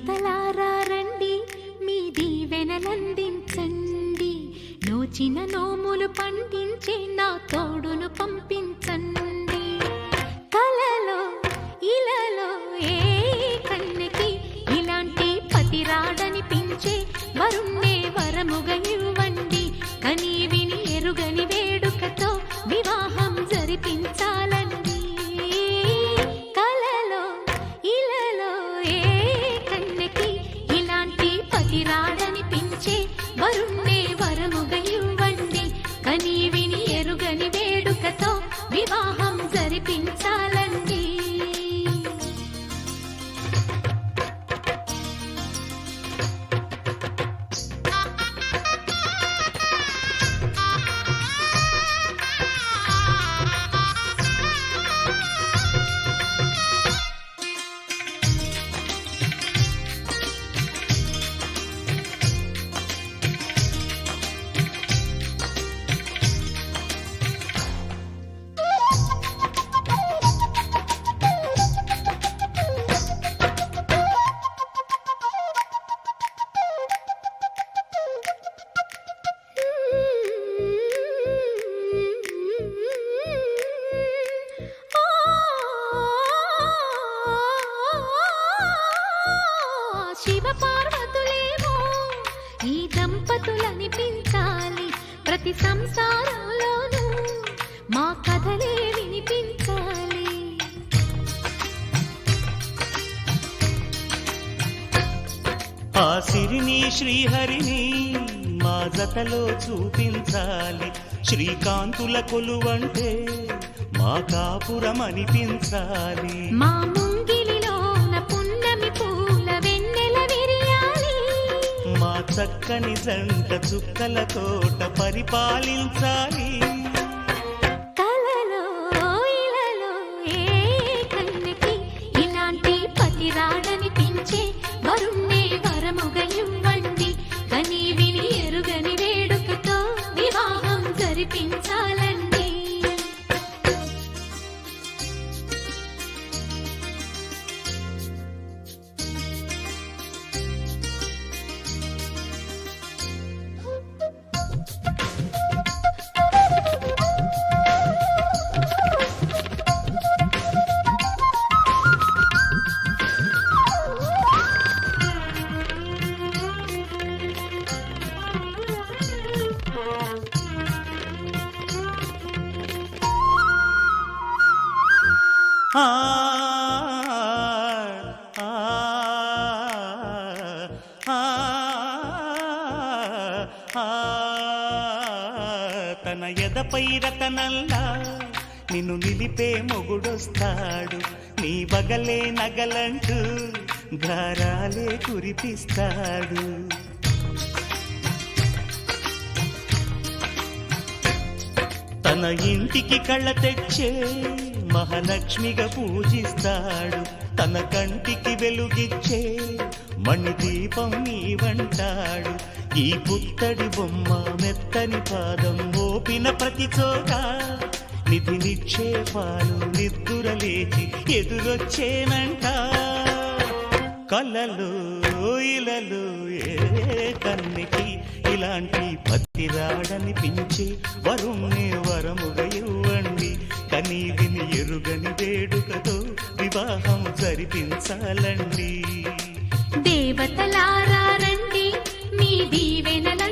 దేవతలారా రండి, మీ దీవెనలందించండి. నోచిన నోములు పండించే నా తోడును పంపించండి. కలలో ఇలలో ఏ కన్నెకి ఇలాంటి పతి రాడనిపించే వరుణ్ణే వరముగా ఇవ్వండి. కని విని ఎరుగని వేడుకతో వివాహం జరిపించాలండి. కలలో ఇలలో ఏ కన్నెకి ఇలాంటి పతి రాడనిపించే వరుణ్ణే వరముగా ఇవ్వండి. కని విని ఎరుగని వేడుకతో వివాహం జరిపించాలండి. శివ పార్వతులేమో ఈ దంపతులనిపించాలి. ప్రతి సంసారంలోనూ మా కథలే వినిపించాలి. ఆ సిరిని శ్రీహరిని మా జతలో చూపించాలి. శ్రీకాంతుల కొలువంటే మా కాపురం అనిపించాలి. మా ముంగిలిలోన పున్నమి పూల వెన్నెల విరియాలి. మా చక్కని జంట చుక్కల తోట పరిపాలించాలి. కలలో ఇలలో ఏ కన్నెకి ఇలాంటి పతి రాడనిపించే వరుణ్ణే వరముగా ఇవ్వండి. కని విని ఎరుగని వేడుకతో వివాహం జరిపించాలండి. ఆ ఆ ఆ తన ఎదపై రతనల్లా నిన్ను నిలిపే మొగుడొస్తాడు. నీ బగలే నగలంటూ గారాలే కురిపిస్తాడు. తన ఇంటికి కళ్ళ తెచ్చే మహాలక్ష్మిగా పూజిస్తాడు. తన కంటికి వెలుగిచ్చే మణిదీపం నీవంటాడు. ఈ పుత్తడి బొమ్మ మెత్తని పాదం మోపిన ప్రతి చోట నిధి నిక్షేపాలు నిద్దురలేచి ఎదురొచ్చేనంట. కలలో ఇలలో ఏ కన్నెకి ఇలాంటి పతి రాడనిపించి వరుణ్ణే వరముగా ఇవ్వండి. కని విని ఎరుగని వేడుకతో వివాహం జరిపించాలండి. దేవతలారా రండి, మీ దీవెనల